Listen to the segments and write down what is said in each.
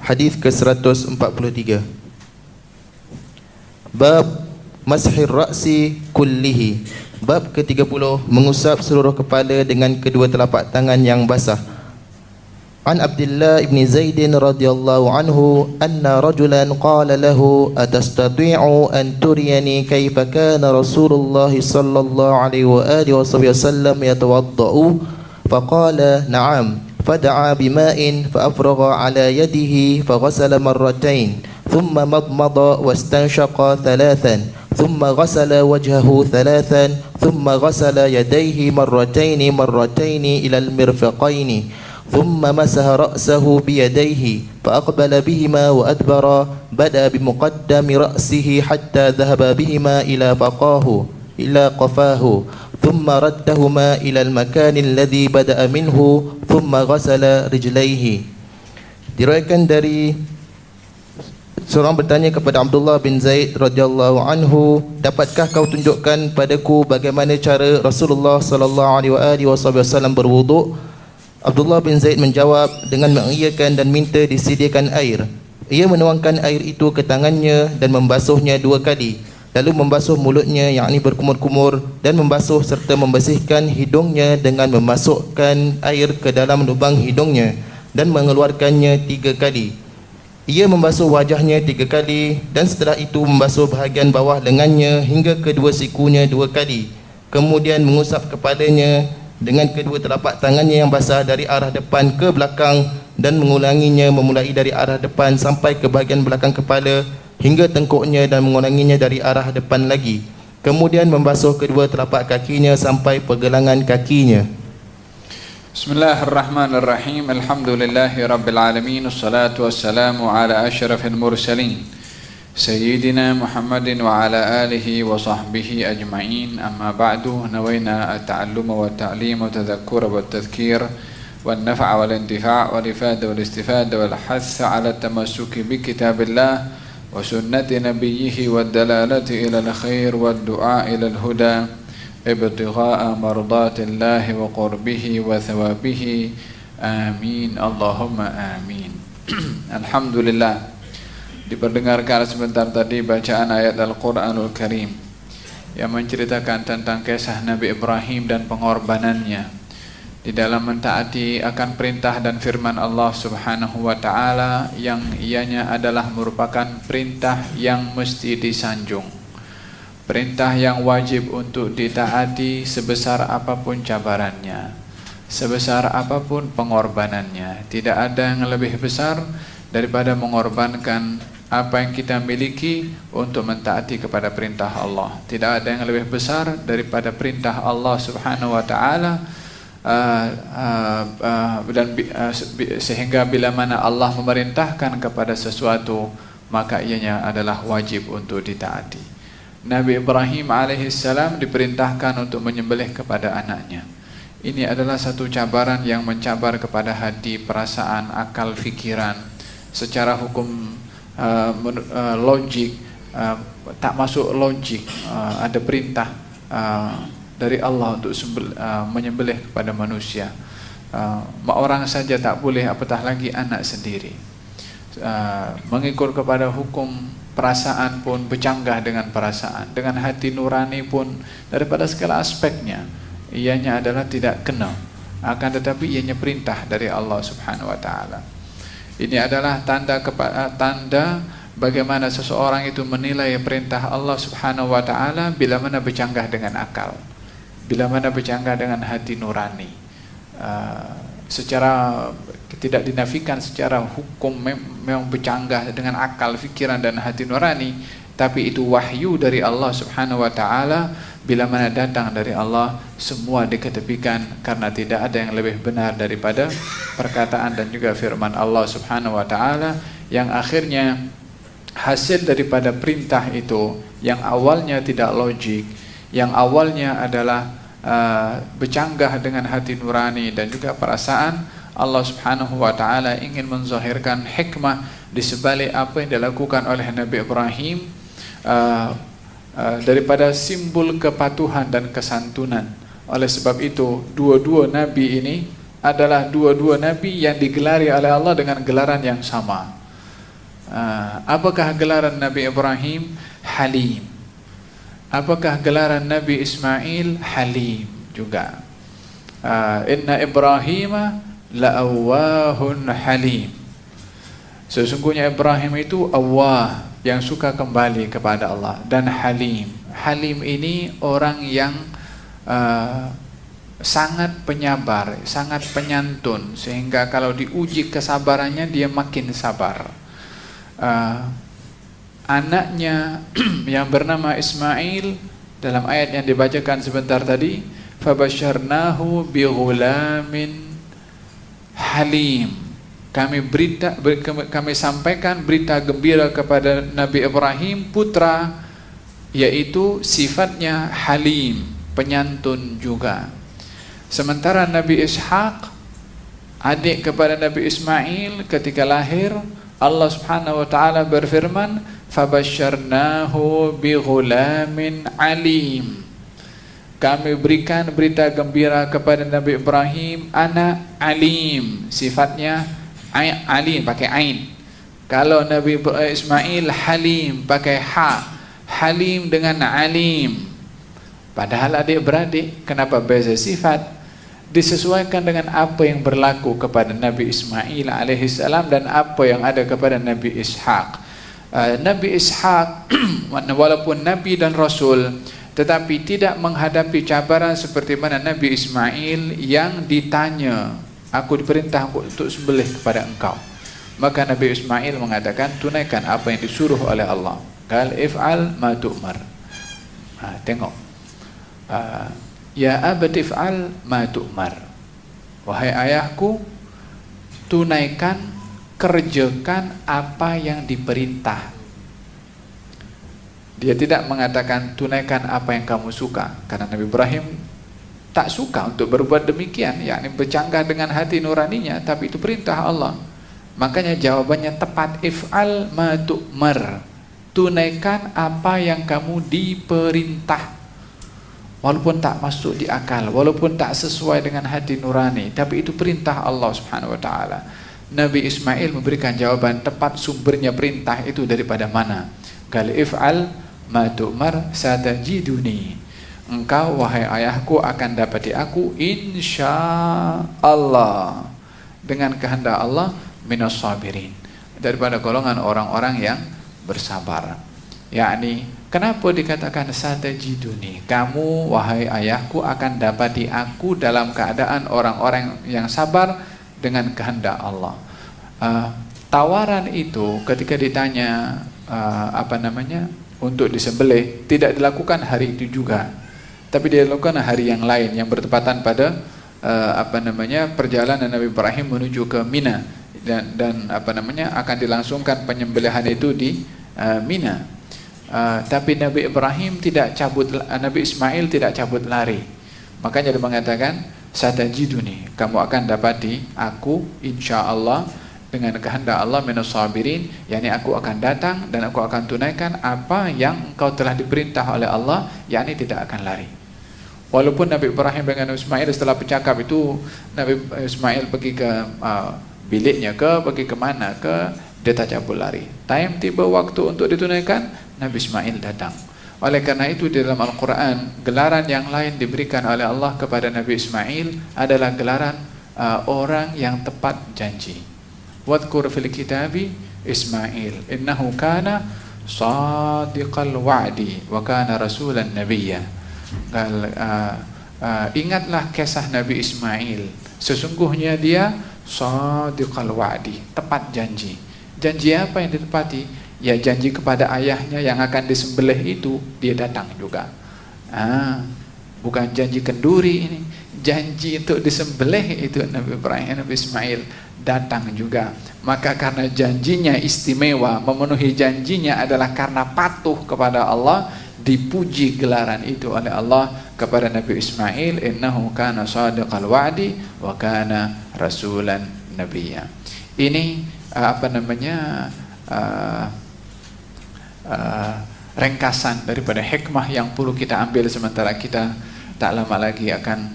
Hadis ke-143. Bab mashir ra'si kullihi. Bab ke-30, mengusap seluruh kepala dengan kedua telapak tangan yang basah. An Abdullah ibn Zaid radhiyallahu anhu anna rajulan qala lahu atastati'u an turiyani kaifa kana Rasulullah sallallahu alaihi wa alihi wasallam yatawaddau faqala na'am fada'a bima'in fa'afragha ala yadihi faghasala marratain thumma madmada wastanshaqa thalathan thumma ghasala wajhahu thalathan thumma ghasala yadayhi marratain ila al-mirfaqaini ثم مسح رأسه بيديه فأقبل بهما وأدبر بدأ بمقدم رأسه حتى ذهب بهما إلى قفاه ثم ردهما إلى المكان الذي بدأ منه ثم غسل رجليه. Diriwayatkan dari seorang bertanya kepada Abdullah bin Zaid radhiyallahu anhu, dapatkah kau tunjukkan padaku bagaimana cara Rasulullah sallallahu alaihi wasallam berwuduk? Abdullah bin Zaid menjawab dengan mengiyakan dan minta disediakan air. Ia menuangkan air itu ke tangannya dan membasuhnya 2 kali, lalu membasuh mulutnya yakni berkumur-kumur dan membasuh serta membersihkan hidungnya dengan memasukkan air ke dalam lubang hidungnya dan mengeluarkannya 3 kali. Ia membasuh wajahnya 3 kali dan setelah itu membasuh bahagian bawah lengannya hingga kedua sikunya 2 kali. Kemudian mengusap kepalanya dengan kedua telapak tangannya yang basah dari arah depan ke belakang dan mengulanginya memulai dari arah depan sampai ke bahagian belakang kepala hingga tengkuknya dan mengulanginya dari arah depan lagi. Kemudian membasuh kedua telapak kakinya sampai pergelangan kakinya. Bismillahirrahmanirrahim. Alhamdulillahi rabbil alamin. Wassalatu wassalamu ala asyrafil mursalin Sayyidina Muhammadin wa ala alihi wa sahbihi ajma'in. Amma ba'du, nawayna at-ta'alluma wa at-ta'lim wa tadhakkura wa at-tadhkir wa an-naf'a wa al-intifa' wa al-ifada wa al-istifada wa al-hath ala at-tamassuki bi kitabillah wa sunnati nabiyhi wa ad-dalalati ila al-khair wa ad-du'a ila al-huda ibtigha'a mardatillahi wa qurbihi wa thawabihi. Amin Allahumma amin. Alhamdulillah. Diperdengarkan sebentar tadi bacaan ayat Al-Quranul Karim yang menceritakan tentang kisah Nabi Ibrahim dan pengorbanannya di dalam mentaati akan perintah dan firman Allah Subhanahu wa ta'ala yang ianya adalah merupakan perintah yang mesti disanjung, perintah yang wajib untuk ditaati sebesar apapun cabarannya, sebesar apapun pengorbanannya. Tidak ada yang lebih besar daripada mengorbankan apa yang kita miliki untuk mentaati kepada perintah Allah. Tidak ada yang lebih besar daripada perintah Allah Subhanahu wa ta'ala, sehingga bila mana Allah memerintahkan kepada sesuatu maka ianya adalah wajib untuk ditaati. Nabi Ibrahim alaihissalam diperintahkan untuk menyembelih kepada anaknya. Ini adalah satu cabaran yang mencabar kepada hati, perasaan, akal, fikiran. Secara hukum logik tak masuk logik. Ada perintah dari Allah untuk menyembelih kepada manusia. Orang saja tak boleh, apatah lagi anak sendiri. Mengikut kepada hukum perasaan pun bercanggah dengan perasaan, dengan hati nurani pun daripada segala aspeknya ianya adalah tidak kena, akan tetapi ianya perintah dari Allah Subhanahu wa ta'ala. Ini adalah tanda bagaimana seseorang itu menilai perintah Allah Subhanahu wa ta'ala bila mana bercanggah dengan akal, bila mana bercanggah dengan hati nurani. Secara tidak dinafikan secara hukum memang bercanggah dengan akal, fikiran dan hati nurani, tapi itu wahyu dari Allah Subhanahu wa ta'ala. Bila mana datang dari Allah, semua diketepikan karena tidak ada yang lebih benar daripada perkataan dan juga firman Allah Subhanahu wa ta'ala, yang akhirnya hasil daripada perintah itu yang awalnya tidak logik, yang awalnya adalah bercanggah dengan hati nurani dan juga perasaan, Allah Subhanahu wa ta'ala ingin menzahirkan hikmah di sebalik apa yang dilakukan oleh Nabi Ibrahim, daripada simbol kepatuhan dan kesantunan. Oleh sebab itu, dua-dua nabi ini adalah dua-dua nabi yang digelari oleh Allah dengan gelaran yang sama. Apakah gelaran Nabi Ibrahim? Halim. Apakah gelaran Nabi Ismail? Halim juga. Inna Ibrahim la'awwahun halim. Sesungguhnya Ibrahim itu awwah, yang suka kembali kepada Allah, dan halim. Halim ini orang yang sangat penyabar, sangat penyantun, sehingga kalau diuji kesabarannya dia makin sabar. Anaknya yang bernama Ismail, dalam ayat yang dibacakan sebentar tadi, fabasyarnahu bighulamin halim. Kami sampaikan berita gembira kepada Nabi Ibrahim putra, yaitu sifatnya halim, penyantun juga. Sementara Nabi Ishaq, adik kepada Nabi Ismail, ketika lahir Allah Subhanahu wa taala berfirman, fabasyarnahu bighulamin alim. Kami berikan berita gembira kepada Nabi Ibrahim anak alim, sifatnya alim pakai ain. Kalau Nabi Ismail halim pakai ha, halim dengan alim. Padahal adik-beradik, kenapa beza sifat? Disesuaikan dengan apa yang berlaku kepada Nabi Ismail alaihissalam dan apa yang ada kepada Nabi Ishaq. Nabi Ishaq walaupun Nabi dan Rasul, tetapi tidak menghadapi cabaran seperti mana Nabi Ismail yang ditanya, aku diperintah untuk sembelih kepada engkau. Maka Nabi Ismail mengatakan, tunaikan apa yang disuruh oleh Allah. Qal if'al ma tu'mar. Tengok. Ya abati if'al ma tu'mar. Wahai ayahku, tunaikan, kerjakan apa yang diperintah. Dia tidak mengatakan tunaikan apa yang kamu suka, karena Nabi Ibrahim tak suka untuk berbuat demikian, yakni bercanggah dengan hati nuraninya, tapi itu perintah Allah. Makanya jawabannya tepat, if'al ma tu'mar. Tunaikan apa yang kamu diperintah. Walaupun tak masuk di akal, walaupun tak sesuai dengan hati nurani, tapi itu perintah Allah Subhanahu wa taala. Nabi Ismail memberikan jawaban tepat, sumbernya perintah itu daripada mana? Qal if'al ma tu'mar satajiduni. Engkau wahai ayahku akan dapati aku insyaallah, dengan kehendak Allah, minas sabirin, daripada golongan orang-orang yang bersabar. Yakni kenapa dikatakan satajiduni? Kamu wahai ayahku akan dapati aku dalam keadaan orang-orang yang sabar dengan kehendak Allah. Tawaran itu ketika ditanya untuk disembelih tidak dilakukan hari itu juga, tapi dia lakukan hari yang lain yang bertepatan pada perjalanan Nabi Ibrahim menuju ke Mina, dan akan dilangsungkan penyembelihan itu di Mina. Tapi Nabi Ismail tidak cabut lari. Makanya dia mengatakan satajiduni, kamu akan dapati aku insyaallah dengan kehendak Allah minas sabirin, yakni aku akan datang dan aku akan tunaikan apa yang engkau telah diperintah oleh Allah, yakni tidak akan lari. Walaupun Nabi Ibrahim dengan Ismail setelah bercakap itu, Nabi Ismail pergi ke biliknya pergi kemana dia tak cabut lari. Time tiba waktu untuk ditunaikan, Nabi Ismail datang. Oleh karena itu di dalam Al-Quran, gelaran yang lain diberikan oleh Allah kepada Nabi Ismail adalah gelaran orang yang tepat janji. Wadhkur fil kitabi Ismail innahu kana sadiqal wa'di wa kana rasulan nabiyya. Ingatlah kisah Nabi Ismail, sesungguhnya dia sadiqal wa'di, tepat janji. Janji apa yang ditepati? Ya janji kepada ayahnya yang akan disembelih itu, dia datang juga. Bukan janji kenduri ini, janji untuk disembelih itu Nabi Ibrahim, Nabi Ismail datang juga. Maka karena janjinya istimewa, memenuhi janjinya adalah karena patuh kepada Allah, dipuji gelaran itu oleh Allah kepada Nabi Ismail, innahu kana shadiqal wa'di wa kana rasulan nabiyya. Ini ringkasan daripada hikmah yang perlu kita ambil sementara kita tak lama lagi akan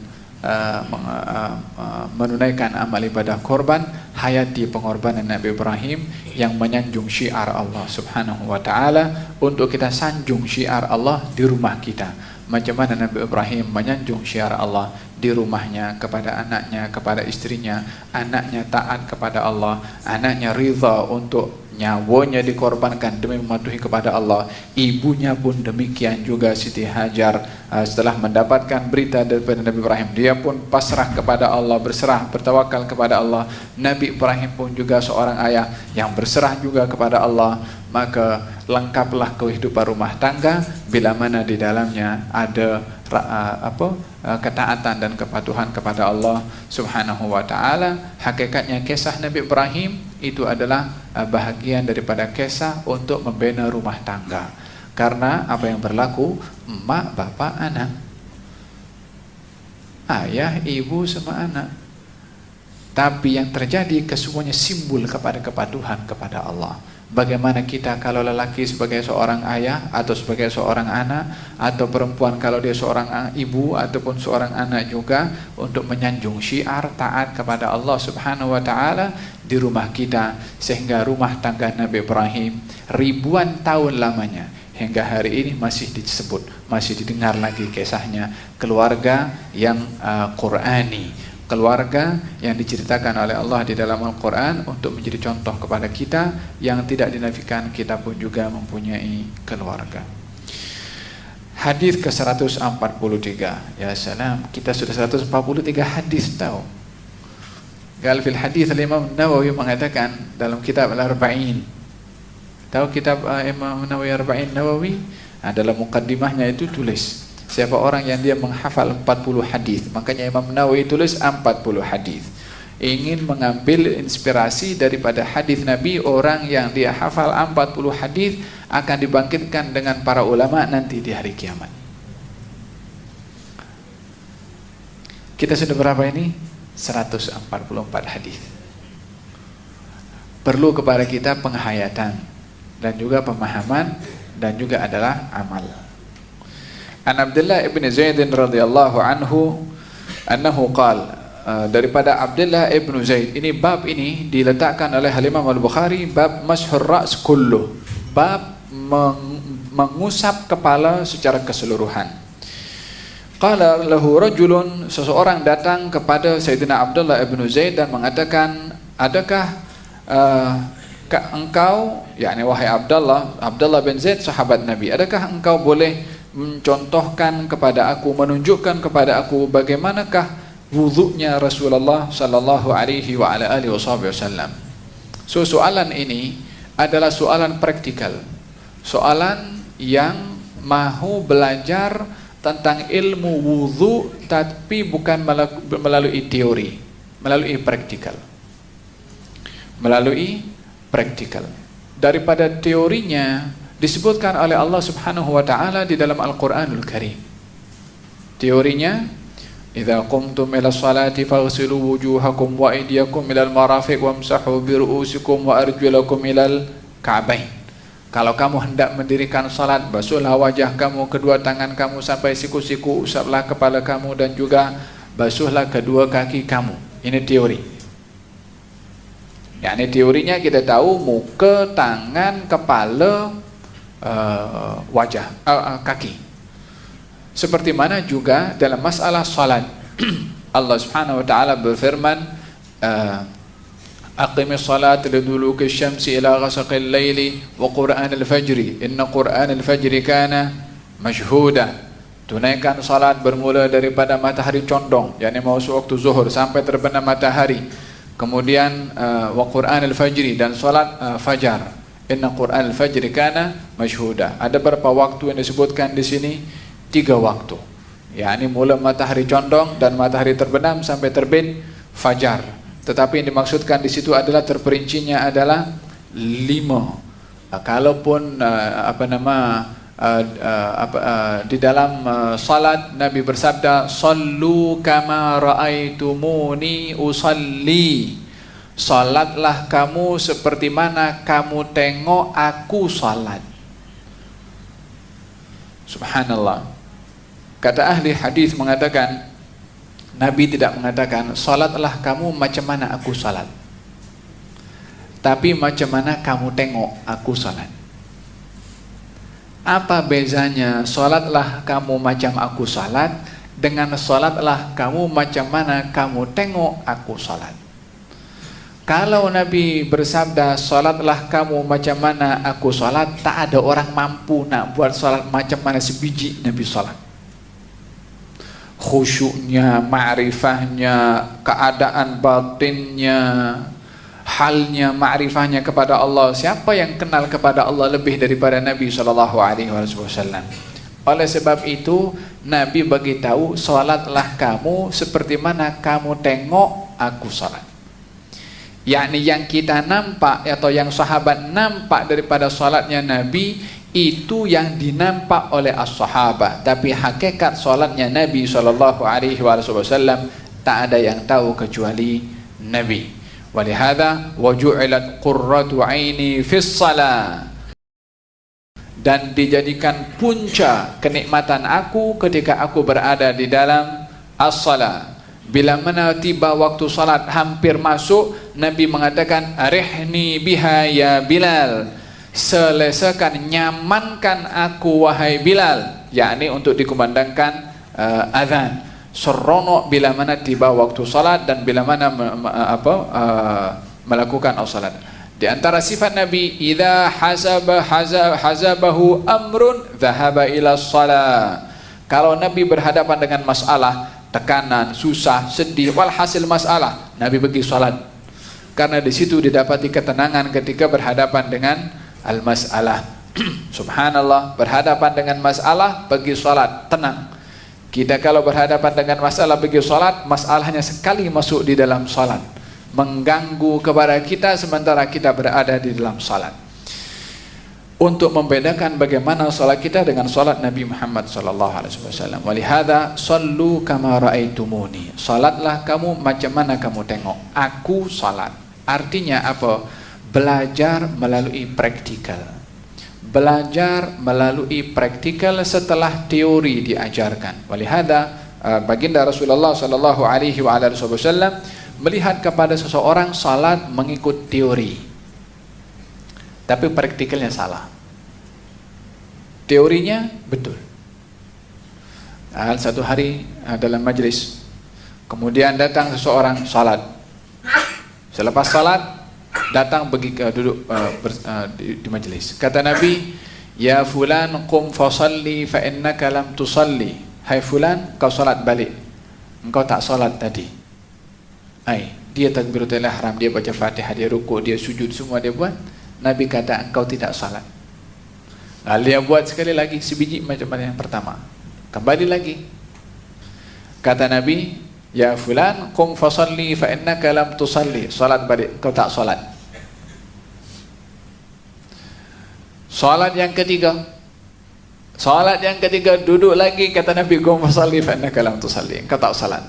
menunaikan amal ibadah korban, hayati pengorbanan Nabi Ibrahim yang menyanjung syiar Allah Subhanahu wa taala, untuk kita sanjung syiar Allah di rumah kita. Macam mana Nabi Ibrahim menyanjung syiar Allah di rumahnya, kepada anaknya, kepada istrinya. Anaknya taat kepada Allah, anaknya ridha untuk nyawanya dikorbankan demi mematuhi kepada Allah. Ibunya pun demikian juga, Siti Hajar. Setelah mendapatkan berita daripada Nabi Ibrahim, dia pun pasrah kepada Allah, berserah, bertawakal kepada Allah. Nabi Ibrahim pun juga seorang ayah yang berserah juga kepada Allah. Maka lengkaplah kehidupan rumah tangga bila mana di dalamnya ada ketaatan dan kepatuhan kepada Allah Subhanahu wa taala. Hakikatnya kisah Nabi Ibrahim itu adalah bahagian daripada kisah untuk membina rumah tangga. Karena apa yang berlaku, emak, bapak, anak, ayah, ibu sama anak. Tapi yang terjadi kesemuanya simbol kepada kepatuhan kepada Allah. Bagaimana kita kalau lelaki sebagai seorang ayah atau sebagai seorang anak, atau perempuan kalau dia seorang ibu ataupun seorang anak juga, untuk menyanjung syiar taat kepada Allah Subhanahu wa taala di rumah kita, sehingga rumah tangga Nabi Ibrahim ribuan tahun lamanya hingga hari ini masih disebut, masih didengar lagi kisahnya, keluarga yang Qur'ani, keluarga yang diceritakan oleh Allah di dalam Al-Quran untuk menjadi contoh kepada kita yang tidak dinafikan kita pun juga mempunyai keluarga. Hadis ke-143. Ya salam, kita sudah 143 hadis tahu. Gal fil hadis Imam Nawawi mengatakan dalam kitab Al-Arba'in. Tahu kitab Imam Nawawi Arba'in Nawawi? Dalam mukaddimahnya itu tulis siapa orang yang dia menghafal 40 hadis. Makanya Imam Nawawi tulis 40 hadis. Ingin mengambil inspirasi daripada hadis Nabi, orang yang dia hafal 40 hadis akan dibangkitkan dengan para ulama nanti di hari kiamat. Kita sudah berapa ini? 144 hadis. Perlu kepada kita penghayatan dan juga pemahaman dan juga adalah amal. An Abdullah ibn Zaid radhiyallahu anhu annahu qala, daripada Abdullah ibn Zaid, ini bab ini diletakkan oleh Imam Al-Bukhari, bab mashhur ra's kullu, bab mengusap kepala secara keseluruhan. Qala lahu rajulun, seseorang datang kepada Sayyidina Abdullah ibn Zaid dan mengatakan, adakah engkau, yakni wahai Abdullah bin Zaid sahabat Nabi, adakah engkau boleh mencontohkan kepada aku, menunjukkan kepada aku bagaimanakah wudhunya Rasulullah sallallahu alaihi wa ala alihi wasallam. So soalan ini adalah soalan praktikal, soalan yang mahu belajar tentang ilmu wudhu tapi bukan melalui teori, melalui praktikal. Melalui praktikal. Daripada teorinya disebutkan oleh Allah Subhanahu wa taala di dalam Al-Qur'anul Karim. Teorinya, idza qumtum ila sholati faghsilu wujuhakum wa aydiyakum ila al-marafiq wamsahu bi ru'usikum wa arjulakum ila al-ka'bain. Kalau kamu hendak mendirikan salat, basuhlah wajah kamu, kedua tangan kamu sampai siku-siku, usaplah kepala kamu dan juga basuhlah kedua kaki kamu. Ini teori. Yakni teorinya kita tahu muka, tangan, kepala, wajah, kaki. Seperti mana juga dalam masalah salat, Allah Subhanahu wa taala berfirman, aqimis salat liduluki syamsi ila ghasaqil laili wa qur'anil fajri inna qur'anal fajri kana mashhuda. Tunaikan salat bermula daripada matahari condong, yakni masuk waktu zuhur sampai terbenam matahari. Kemudian wa qur'anil fajri, dan salat fajar. Inna Qur'an al-fajri kana mashhuda. Ada berapa waktu yang disebutkan di sini? 3 waktu. yakni mula matahari condong dan matahari terbenam sampai terbit fajar. Tetapi yang dimaksudkan di situ adalah terperincinya adalah 5. Kalaupun di dalam salat Nabi bersabda, "Shallu kama ra'aitumuni usalli." Salatlah kamu seperti mana kamu tengok aku salat. Subhanallah. Kata ahli hadis mengatakan, Nabi tidak mengatakan salatlah kamu macam mana aku salat, tapi macam mana kamu tengok aku salat. Apa bezanya salatlah kamu macam aku salat dengan salatlah kamu macam mana kamu tengok aku salat? Kalau Nabi bersabda salatlah kamu macam mana aku salat, tak ada orang mampu nak buat salat macam mana sebiji Nabi salat. Khusyuknya, ma'rifahnya, keadaan batinnya, halnya, ma'rifahnya kepada Allah. Siapa yang kenal kepada Allah lebih daripada Nabi SAW? Oleh sebab itu Nabi bagi tahu salatlah kamu seperti mana kamu tengok aku salat. Yakni yang kita nampak atau yang sahabat nampak daripada salatnya Nabi, itu yang dinampak oleh as-sahabah, tapi hakikat salatnya Nabi SAW tak ada yang tahu kecuali Nabi. Walihada waju'ilat qurratu aini fis salat, dan dijadikan punca kenikmatan aku ketika aku berada di dalam as-salat. Bila mana tiba waktu salat hampir masuk, Nabi mengatakan arihni biha ya Bilal, selesakan, nyamankan aku wahai Bilal, yakni untuk dikumandangkan azan. Seronok bila mana tiba waktu salat dan bila mana melakukan salat. Di antara sifat Nabi, idza hazabahu amrun dhahaba ila shalah. Kalau Nabi berhadapan dengan masalah, tekanan, susah, sedih, walhasil masalah, Nabi pergi salat. Karena di situ didapati ketenangan ketika berhadapan dengan al-masalah. Subhanallah, berhadapan dengan masalah pergi salat, tenang. Kita kalau berhadapan dengan masalah pergi salat, masalahnya sekali masuk di dalam salat, mengganggu kepada kita sementara kita berada di dalam salat. Untuk membedakan bagaimana salat kita dengan salat Nabi Muhammad SAW. Walihada sallu kama ra'aitumuni, salatlah kamu macam mana kamu tengok aku salat. Artinya apa? Belajar melalui praktikal. Belajar melalui praktikal setelah teori diajarkan. Walihada baginda Rasulullah SAW melihat kepada seseorang salat mengikut teori, tapi praktikalnya salah. Teorinya betul. Satu hari dalam majlis, kemudian datang seseorang salat. Selepas salat datang pergi duduk di majlis. Kata Nabi, ya fulan qum fasalli fa innaka lam tusalli. Hai fulan, kau salat balik, engkau tak salat tadi. Dia takbiratul ihram, dia baca Fatihah, dia rukuk, dia sujud, semua dia buat. Nabi kata engkau tidak salat. Lalu dia buat sekali lagi sebiji macam mana yang pertama. Kembali lagi. Kata Nabi, ya fulan qum fasalli fa innaka lam tusalli. Salat balik, engkau tak salat. Salat yang ketiga. Salat yang ketiga duduk lagi, kata Nabi qum fasalli fa innaka lam tusalli. Engkau tak salat.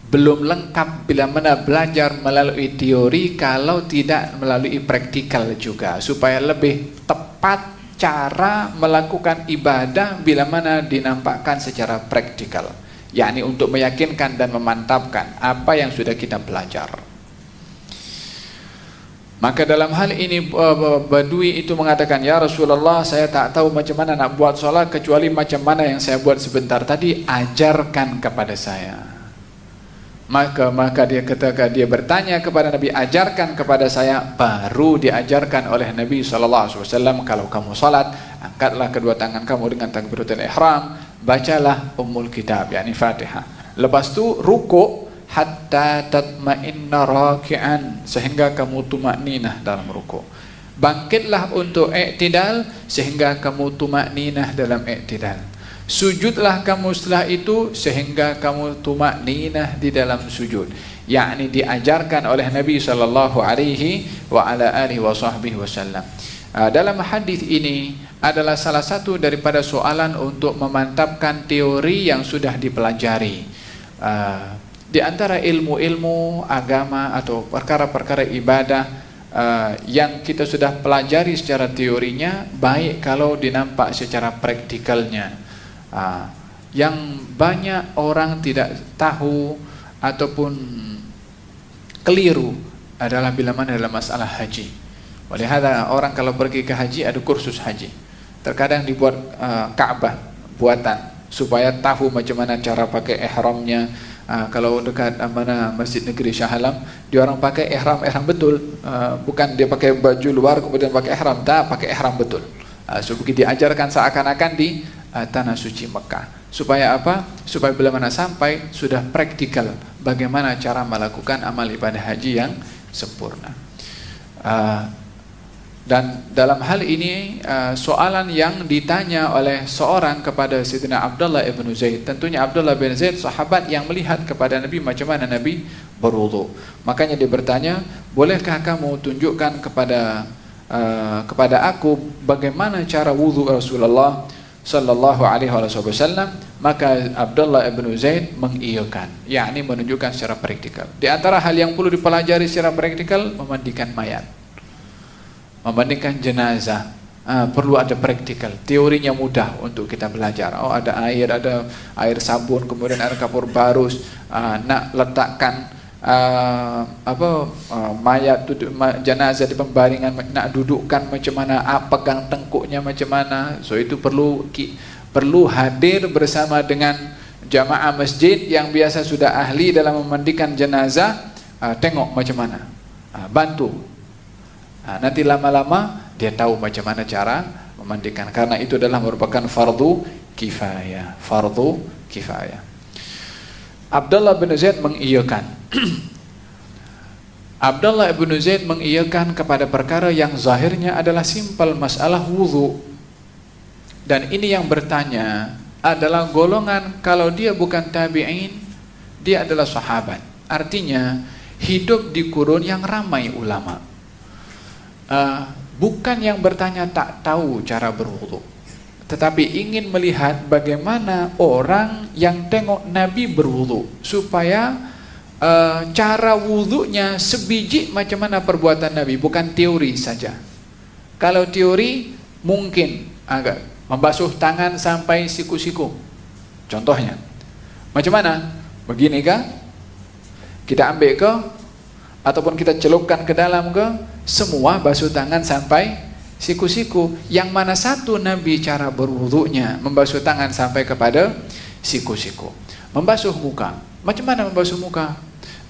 Belum lengkap bila mana belajar melalui teori kalau tidak melalui praktikal juga, supaya lebih tepat cara melakukan ibadah bila mana dinampakkan secara praktikal, yakni untuk meyakinkan dan memantapkan apa yang sudah kita belajar. Maka dalam hal ini Badui itu mengatakan, ya Rasulullah, saya tak tahu macam mana nak buat sholat kecuali macam mana yang saya buat sebentar tadi, ajarkan kepada saya. Maka dia ketika dia bertanya kepada Nabi, ajarkan kepada saya, baru diajarkan oleh Nabi SAW, kalau kamu salat, angkatlah kedua tangan kamu dengan takbiratul ihram, bacalah Ummul Kitab, yakni Fatihah. Lepas tu rukuk hatta tatma'inna raki'an, sehingga kamu tumakninah dalam rukuk. Bangkitlah untuk i'tidal sehingga kamu tumakninah dalam i'tidal. Sujudlah kamu setelah itu sehingga kamu tumakninah di dalam sujud, yakni diajarkan oleh Nabi sallallahu alaihi wasallam. Dalam hadis ini adalah salah satu daripada soalan untuk memantapkan teori yang sudah dipelajari. Di antara ilmu-ilmu agama atau perkara-perkara ibadah yang kita sudah pelajari secara teorinya, baik kalau dinampak secara praktikalnya. yang banyak orang tidak tahu ataupun keliru adalah bila mana dalam masalah haji. Walihada orang kalau pergi ke haji ada kursus haji. Terkadang dibuat Ka'bah buatan supaya tahu macam mana cara pakai ihramnya. Kalau dekat mana Masjid Negeri Shah Alam, dia orang pakai ihram betul. Bukan dia pakai baju luar kemudian pakai ihram, tak, pakai ihram betul. So begitu diajarkan seakan-akan di tanah suci Mekah. Supaya apa? Supaya bila mana sampai sudah praktikal bagaimana cara melakukan amal ibadah haji yang sempurna. Dan dalam hal ini soalan yang ditanya oleh seorang kepada Sayyidina Abdullah ibn Zaid, tentunya Abdullah bin Zaid sahabat yang melihat kepada Nabi macam mana Nabi berwudu. Makanya dia bertanya, bolehkah kamu tunjukkan kepada aku bagaimana cara wudu Rasulullah sallallahu alaihi wasallam? Maka Abdullah ibn Zaid mengiyakan, yakni menunjukkan secara praktikal. Di antara hal yang perlu dipelajari secara praktikal, memandikan mayat, memandikan jenazah, perlu ada praktikal. Teorinya mudah untuk kita belajar. Oh, ada air sabun, kemudian ada kapur barus, nak letakkan mayat jenazah di pembaringan, nak dudukkan macam mana, pegang tengkuknya macam mana. So itu perlu hadir bersama dengan jamaah masjid yang biasa sudah ahli dalam memandikan jenazah, tengok macam mana, bantu. Nanti lama-lama dia tahu macam mana cara memandikan, karena itu adalah merupakan fardu kifayah. Abdullah bin Zaid mengiyakan. Abdullah bin Zaid mengiyakan kepada perkara yang zahirnya adalah simpel, masalah wudu. Dan ini yang bertanya adalah golongan, kalau dia bukan tabi'in, dia adalah sahabat. Artinya hidup di kurun yang ramai ulama. Bukan yang bertanya tak tahu cara berwudu, tetapi ingin melihat bagaimana orang yang tengok Nabi berwudu, supaya cara wudunya sebiji macam mana perbuatan Nabi, bukan teori saja. Kalau teori mungkin agak membasuh tangan sampai siku-siku, contohnya macam mana, begini kah, kita ambil ke, ataupun kita celupkan ke dalam ke, semua basuh tangan sampai siku-siku. Yang mana satu Nabi cara berwudunya membasuh tangan sampai kepada siku-siku. Membasuh muka, macam mana membasuh muka?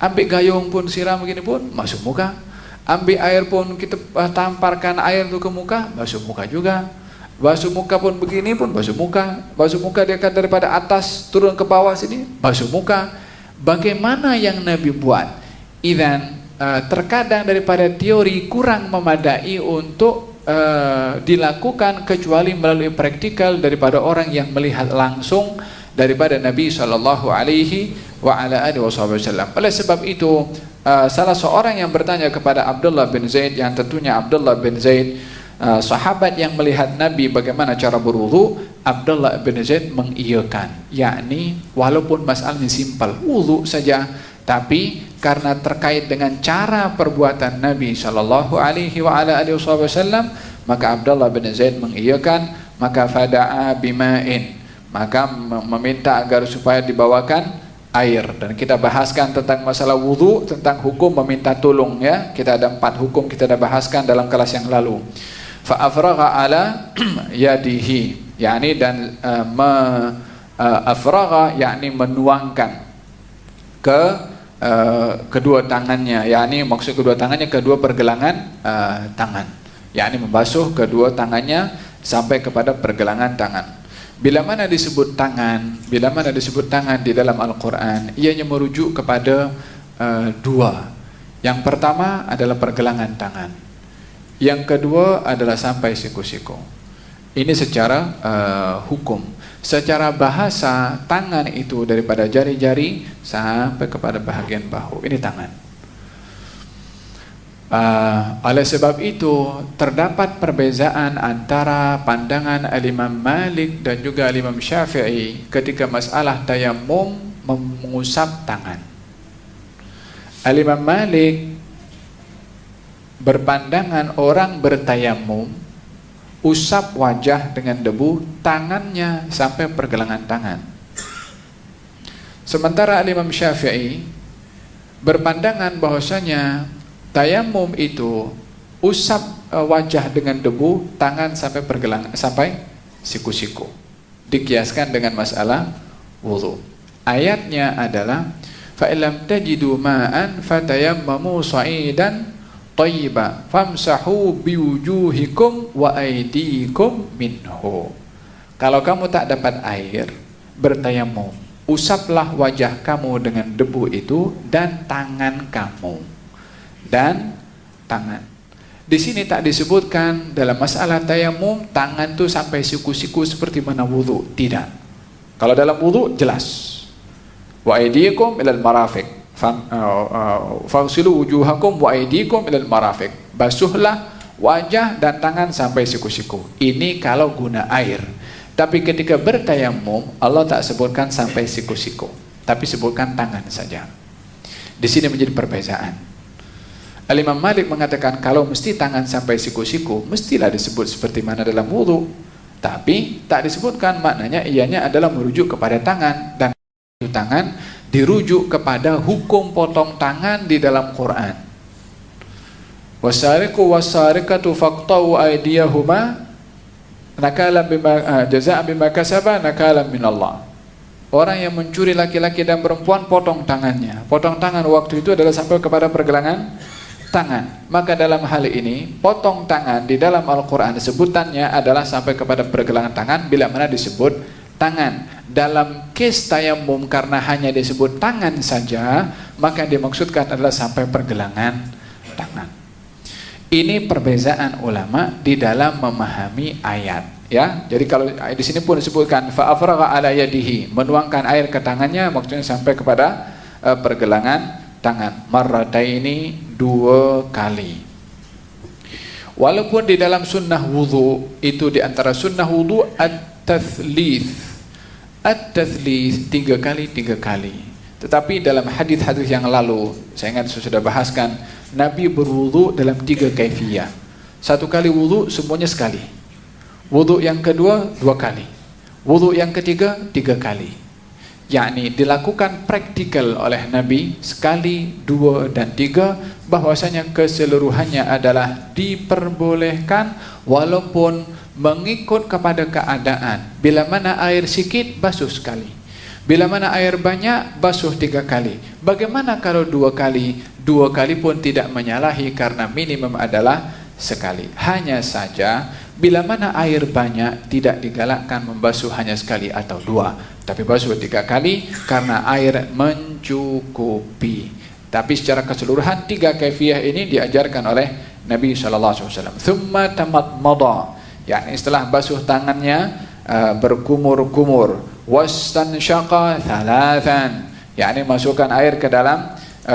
Ambil gayung pun siram begini pun basuh muka. Ambil air pun kita tamparkan air itu ke muka, basuh muka juga. Basuh muka pun begini pun basuh muka. Basuh muka dia akan daripada atas turun ke bawah sini, basuh muka. Bagaimana yang Nabi buat? Idzan terkadang daripada teori kurang memadai untuk dilakukan kecuali melalui praktikal daripada orang yang melihat langsung daripada Nabi sallallahu alaihi wasallam. Oleh sebab itu salah seorang yang bertanya kepada Abdullah bin Zaid, yang tentunya Abdullah bin Zaid sahabat yang melihat Nabi bagaimana cara berwudu, Abdullah bin Zaid mengiyakan, yakni walaupun masalahnya simpel, wudu saja, tapi karena terkait dengan cara perbuatan Nabi sallallahu alaihi wasallam, maka Abdullah bin Zaid mengiyakan. Maka fada'a bima'in, maka meminta agar supaya dibawakan air. Dan kita bahaskan tentang masalah wudu, tentang hukum meminta tolong, ya. Kita ada 4 hukum, kita dah bahaskan dalam kelas yang lalu. Fa afragha ala yadihi, yakni dan afragha yakni menuangkan ke kedua tangannya, yakni maksud kedua tangannya kedua pergelangan tangan, yakni membasuh kedua tangannya sampai kepada pergelangan tangan. Bila mana disebut tangan, di dalam Al-Quran, ianya merujuk kepada 2. Yang pertama adalah pergelangan tangan, yang kedua adalah sampai siku-siku. Ini secara hukum. Secara bahasa, tangan itu daripada jari-jari sampai kepada bahagian bahu, ini tangan. Oleh sebab itu terdapat perbezaan antara pandangan Al-Imam Malik dan juga Al-Imam Syafi'i ketika masalah tayammum mengusap tangan. Al-Imam Malik berpandangan orang bertayammum usap wajah dengan debu, tangannya sampai pergelangan tangan. Sementara Imam Syafi'i berpandangan bahwasanya tayamum itu usap wajah dengan debu, tangan sampai pergelangan, sampai siku-siku. Dikiaskan dengan masalah wudu. Ayatnya adalah fa illam tajidu ma'an fatayammamu sa'idan thayyiba famsahu biwujuhikum wa aydikum minhu. Kalau kamu tak dapat air, bertayamum, usaplah wajah kamu dengan debu itu dan tangan kamu. Dan tangan. Di sini tak disebutkan dalam masalah tayamum tangan itu sampai siku-siku seperti mana wudu. Tidak. Kalau dalam wudu jelas. Wa aydikum ilal marafiq. Fagsilu wujuhakum wa aydikum ilal marafiq. Basuhlah wajah dan tangan sampai siku-siku. Ini kalau guna air. Tapi ketika bertayamum, Allah tak sebutkan sampai siku-siku, tapi sebutkan tangan saja. Di sini menjadi perbezaan. Al-Imam Malik mengatakan kalau mesti tangan sampai siku-siku, mestilah disebut seperti mana dalam wudu. Tapi tak disebutkan, maknanya ianya adalah merujuk kepada tangan, dan itu tangan dirujuk kepada hukum potong tangan di dalam Quran. Wasariqu wasariqatu faqta'u aydiyahuma nakalam bima jazaa bima kasaba nakalam minallah. Orang yang mencuri laki-laki dan perempuan potong tangannya. Potong tangan waktu itu adalah sampai kepada pergelangan tangan. Maka dalam hal ini potong tangan di dalam Al-Qur'an sebutannya adalah sampai kepada pergelangan tangan bila mana disebut tangan. Dalam kes tayamum karena hanya disebut tangan saja, maka yang dimaksudkan adalah sampai pergelangan tangan. Ini perbezaan ulama di dalam memahami ayat, ya. Jadi kalau di sini pun disebutkan fa afraga ala yadihi, menuangkan air ke tangannya, maksudnya sampai kepada pergelangan tangan. Marrataini, 2 kali. Walaupun di dalam sunnah wudu itu, di antara sunnah wudu at-tatslits. At-tatslits 3 kali 3 kali. Tetapi dalam hadis-hadis yang lalu, saya ingat saya sudah bahaskan, Nabi berwudu dalam 3 kaifiyah. 1 kali wudu semuanya sekali. Wudu yang kedua 2 kali. Wudu yang ketiga 3 kali. Yakni dilakukan praktikal oleh Nabi sekali, 2 dan 3, bahwasanya keseluruhannya adalah diperbolehkan walaupun mengikut kepada keadaan. Bila mana air sikit basuh sekali. Bila mana air banyak, basuh 3 kali. Bagaimana kalau 2 kali? 2 kali pun tidak menyalahi karena minimum adalah sekali. Hanya saja, bila mana air banyak, tidak digalakkan membasuh hanya sekali atau 2. Tapi basuh 3 kali karena air mencukupi. Tapi secara keseluruhan 3 kaifiyah ini diajarkan oleh Nabi SAW. Thumma tamadmada. Yani setelah basuh tangannya, berkumur-kumur. Wastansyaqa thalathan, yakni masukkan air ke dalam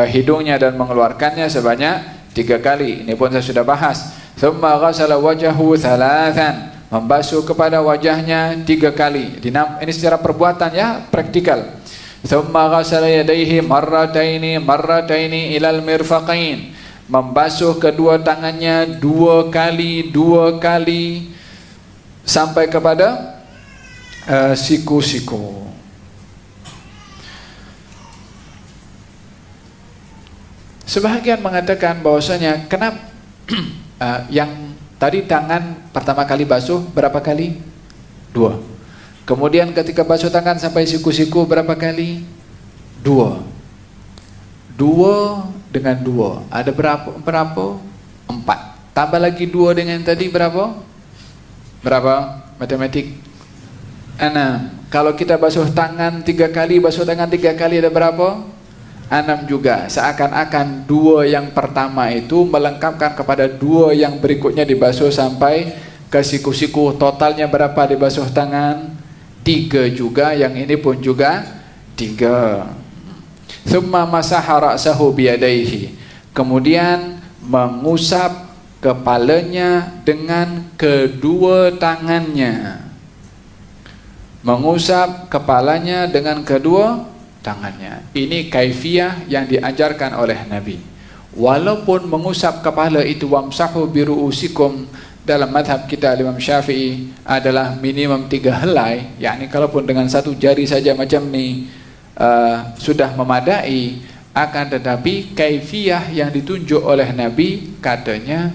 hidungnya dan mengeluarkannya sebanyak 3 kali. Ini pun saya sudah bahas. Thumma ghasala wajahu thalathan, membasuh kepada wajahnya 3 kali. Ini secara perbuatan, ya, praktikal. Thumma ghasala yadayhi marrataini ilal mirfaqain, membasuh kedua tangannya 2 kali sampai kepada siku-siku. Sebahagian mengatakan bahwasanya kenapa yang tadi tangan pertama kali basuh berapa kali? 2. Kemudian ketika basuh tangan sampai siku-siku berapa kali? 2. 2 dengan 2 ada berapa? 4. Tambah lagi 2 dengan tadi berapa? Matematik 6. Kalau kita basuh tangan 3 kali, basuh tangan 3 kali ada berapa? 6 juga. Seakan-akan 2 yang pertama itu melengkapkan kepada 2 yang berikutnya dibasuh sampai ke siku-siku. Totalnya berapa dibasuh tangan? 3 juga. Yang ini pun juga 3. Thumma masaha ra'sahu biyadaihi, kemudian mengusap kepalanya dengan kedua tangannya. Mengusap kepalanya dengan kedua tangannya. Ini kaifiyah yang diajarkan oleh Nabi. Walaupun mengusap kepala itu wamsahu biru'usikum, dalam madhab kita Imam Syafi'i adalah minimum 3 helai. Yakni kalaupun dengan 1 jari saja macam ni, sudah memadai, akan tetapi kaifiyah yang ditunjuk oleh Nabi katanya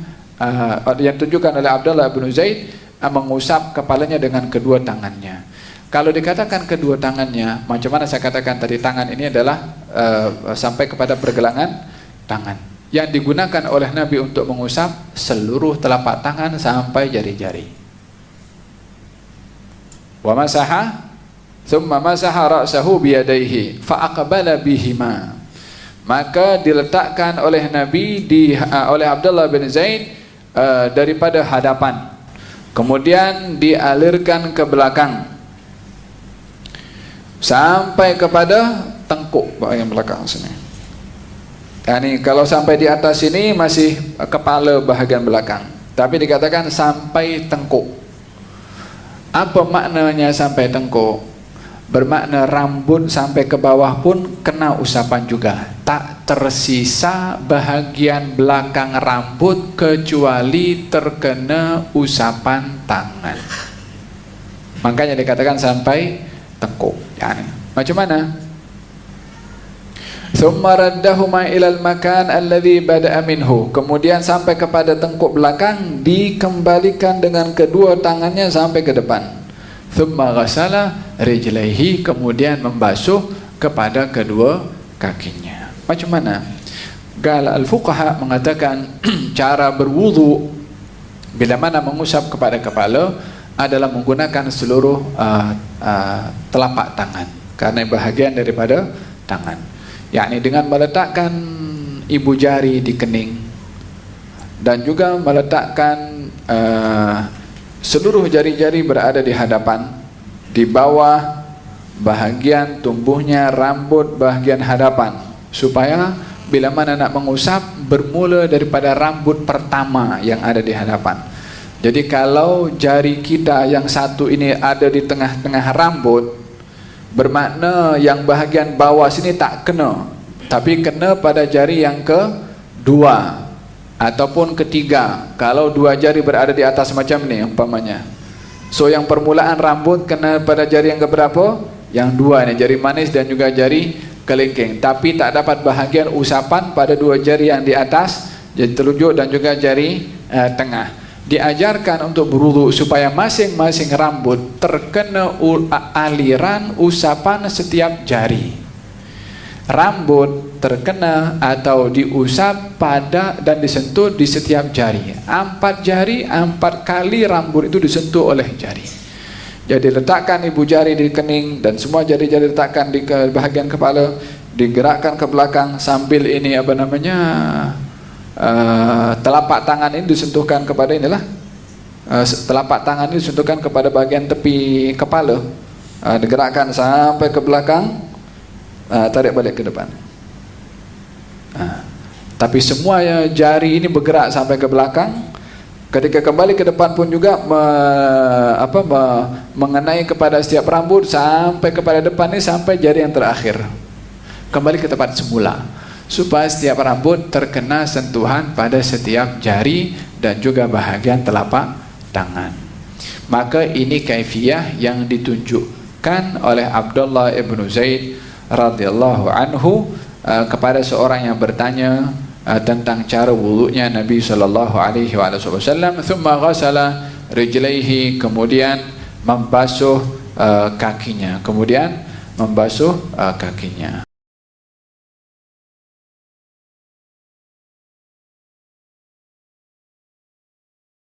yang ditunjukkan oleh Abdullah bin Zaid mengusap kepalanya dengan kedua tangannya. Kalau dikatakan kedua tangannya, macam mana saya katakan tadi, tangan ini adalah sampai kepada pergelangan tangan. Yang digunakan oleh Nabi untuk mengusap seluruh telapak tangan sampai jari-jari. Wa masaha thumma masaha ra'sahu biyadaihi fa aqbala bihima. Maka diletakkan oleh Nabi oleh Abdullah bin Zaid daripada hadapan, kemudian dialirkan ke belakang sampai kepada tengkuk bagian belakang sini. Yani kalau sampai di atas ini masih kepala bahagian belakang, tapi dikatakan sampai tengkuk. Apa maknanya sampai tengkuk? Bermakna rambut sampai ke bawah pun kena usapan juga. Tak tersisa bahagian belakang rambut kecuali terkena usapan tangan. Makanya dikatakan sampai tengkuk. Yani macam mana? Thumma raddahuma ilal makan alladhi bada'a minhu. Kemudian sampai kepada tengkuk belakang, dikembalikan dengan kedua tangannya sampai ke depan. Thumma ghasala rijlaihi, kemudian membasuh kepada kedua kakinya. Macam mana? Gal al-fuqaha mengatakan cara berwudu bila mana mengusap kepada kepala adalah menggunakan seluruh telapak tangan, karena bahagian daripada tangan. Yakni dengan meletakkan ibu jari di kening dan juga meletakkan seluruh jari-jari berada di hadapan, di bawah bahagian tumbuhnya rambut bahagian hadapan, supaya bila mana nak mengusap bermula daripada rambut pertama yang ada di hadapan. Jadi kalau jari kita yang satu ini ada di tengah-tengah rambut, bermakna yang bahagian bawah sini tak kena, tapi kena pada jari yang kedua ataupun ketiga. Kalau dua jari berada di atas macam ni umpamanya, so yang permulaan rambut kena pada jari yang keberapa? Yang dua ni, jari manis dan juga jari kelingking. Tapi tak dapat bahagian usapan pada dua jari yang di atas, jari telunjuk dan juga jari tengah. Diajarkan untuk berwudu supaya masing-masing rambut terkena aliran usapan setiap jari. Rambut terkena atau diusap pada dan disentuh di setiap jari. 4 jari, 4 kali rambut itu disentuh oleh jari. Jadi letakkan ibu jari di kening dan semua jari-jari letakkan di bahagian kepala, digerakkan ke belakang sambil ini apa namanya, telapak tangan ini disentuhkan kepada inilah, telapak tangan ini disentuhkan kepada bahagian tepi kepala, digerakkan sampai ke belakang, tarik balik ke depan. Tapi semua jari ini bergerak sampai ke belakang. Ketika kembali ke depan pun juga mengenai kepada setiap rambut sampai kepada depan ini, sampai jari yang terakhir kembali ke tempat semula, supaya setiap rambut terkena sentuhan pada setiap jari dan juga bahagian telapak tangan. Maka ini kaifiyah yang ditunjukkan oleh Abdullah ibn Zaid radhiyallahu anhu kepada seorang yang bertanya tentang cara wudunya Nabi sallallahu alaihi wasallam. Thumma ghasala rijlaihi, kemudian membasuh kakinya, kemudian membasuh kakinya.